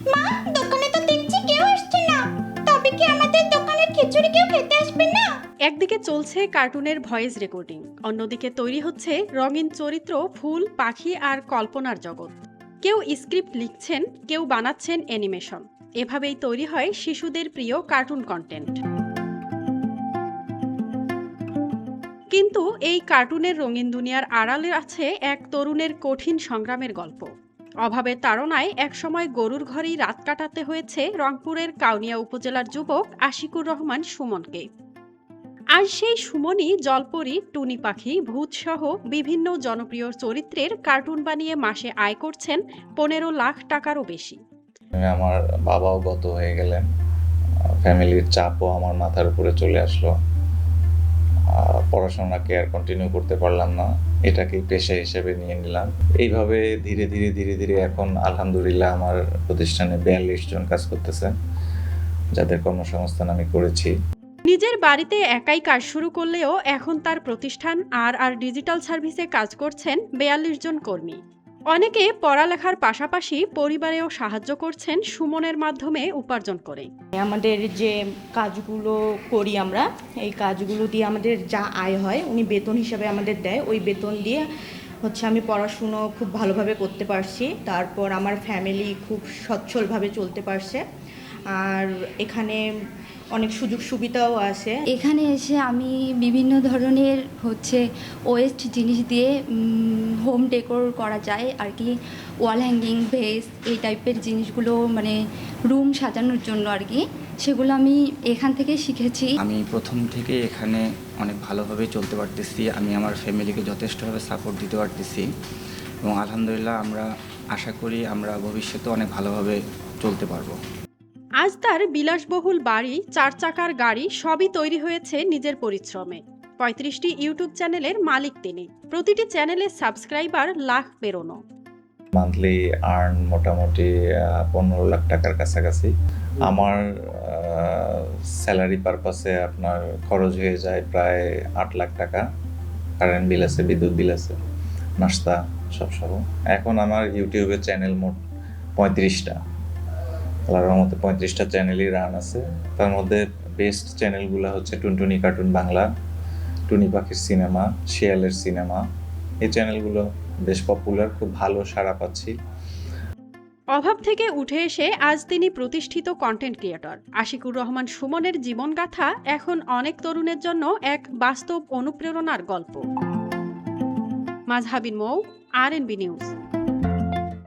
মা, দোকানে তো দেখছি কেউ আসছে না, তবে কি আমাদের দোকানের খিচুড়ি কেউ খেতে আসবে না? একদিকে চলছে কার্টুনের ভয়েস রেকর্ডিং, অন্যদিকে তৈরি হচ্ছে রঙিন চরিত্র, ফুল, পাখি আর কল্পনার জগৎ। কেউ স্ক্রিপ্ট লিখছেন, কেউ বানাচ্ছেন অ্যানিমেশন। এভাবেই তৈরি হয় শিশুদের প্রিয় কার্টুন কন্টেন্ট। কিন্তু এই কার্টুনের রঙিন দুনিয়ার আড়ালে আছে এক তরুণের কঠিন সংগ্রামের গল্প। অভাবের তাড়নায় একসময় গরুর ঘরেই রাত কাটাতে হয়েছে রংপুরের কাউনিয়া উপজেলার যুবক আশিকুর রহমান সুমনকে। আর সেই সুমনই জলপরি, টুনি পাখি, ভূতসহ বিভিন্ন জনপ্রিয় চরিত্রের কার্টুন বানিয়ে মাসে আয় করছেন 15 লাখ টাকারও বেশি। আমার বাবাও গত হয়ে গেলেন। ফ্যামিলির চাপও আমার মাথার উপরে চলে আসলো। পড়াশোনাকে আর কন্টিনিউ করতে পারলাম না, এটাকেই পেশা হিসেবে নিয়ে নিলাম। এইভাবে ধীরে ধীরে ধীরে ধীরে এখন আলহামদুলিল্লাহ আমার প্রতিষ্ঠানে 42 জন কাজ করতেছে, যাদের কর্মসংস্থান আমি করেছি। নিজের বাড়িতে একাই কাজ শুরু করলেও এখন তার প্রতিষ্ঠান আর ডিজিটাল সার্ভিসে কাজ করছেন 42 জন কর্মী। অনেকে পড়ালেখার পাশাপাশি পরিবারেও সাহায্য করছেন সুমনের মাধ্যমে উপার্জন করে। আমাদের যে কাজগুলো করি আমরা, এই কাজগুলো দিয়ে আমাদের যা আয় হয় উনি বেতন হিসাবে আমাদের দেয়। ওই বেতন দিয়ে আমি পড়াশুনো খুব ভালোভাবে করতে পারছি, তারপর আমার ফ্যামিলি খুব সচ্ছলভাবে চলতে পারছে। আর এখানে অনেক সুযোগ সুবিধাও আছে। এখানে এসে আমি বিভিন্ন ধরনের ওয়েস্ট জিনিস দিয়ে হোম ডেকোর করা যায় আর কি, ওয়াল হ্যাঙ্গিং, ভেস, এই টাইপের জিনিসগুলো মানে রুম সাজানোর জন্য আর কি, সেগুলো আমি এখান থেকে শিখেছি। আমি প্রথম থেকে এখানে অনেক ভালোভাবে চলতে পারতেছি, আমি আমার ফ্যামিলিকে যথেষ্টভাবে সাপোর্ট দিতে পারতেছি এবং আলহামদুলিল্লাহ আমরা আশা করি আমরা ভবিষ্যতে অনেক ভালোভাবে চলতে পারবো। আজ তার বিলাসবহুল বাড়ি, 4 চাকার গাড়ি সবই তৈরি হয়েছে নিজের পরিশ্রমে। 35টি ইউটিউব চ্যানেলের মালিক তিনি। প্রতিটি চ্যানেলের সাবস্ক্রাইবার লাখ পেরোনো। মান্থলি আর্ন মোটামুটি 15 লাখ টাকার কাছাকাছি। আমার স্যালারি পারপাসে আপনার খরচ হয়ে যায় প্রায় 8 লাখ টাকা। কারেন্ট বিল আছে, বিদ্যুৎ বিল আছে, নাস্তা সব সহ। এখন আমার ইউটিউবে চ্যানেল মোট 35টা। আল্লাহর মতো 35টা চ্যানেলই রান আছে। তার মধ্যে বেস্ট চ্যানেলগুলো হচ্ছে টুনটুনি কার্টুন বাংলা, টুনি পাখির সিনেমা, শিয়ালের সিনেমা। এই চ্যানেলগুলো বেশ পপুলার, খুব ভালো সাড়া পাচ্ছি। অভাব থেকে উঠে এসে আজ তিনি প্রতিষ্ঠিত কন্টেন্ট ক্রিয়েটর। আশিকুর রহমান সুমনের জীবনগাথা এখন অনেক তরুণের জন্য এক বাস্তব অনুপ্রেরণার গল্প। মাজহাবিন মৌ, RNB নিউজ।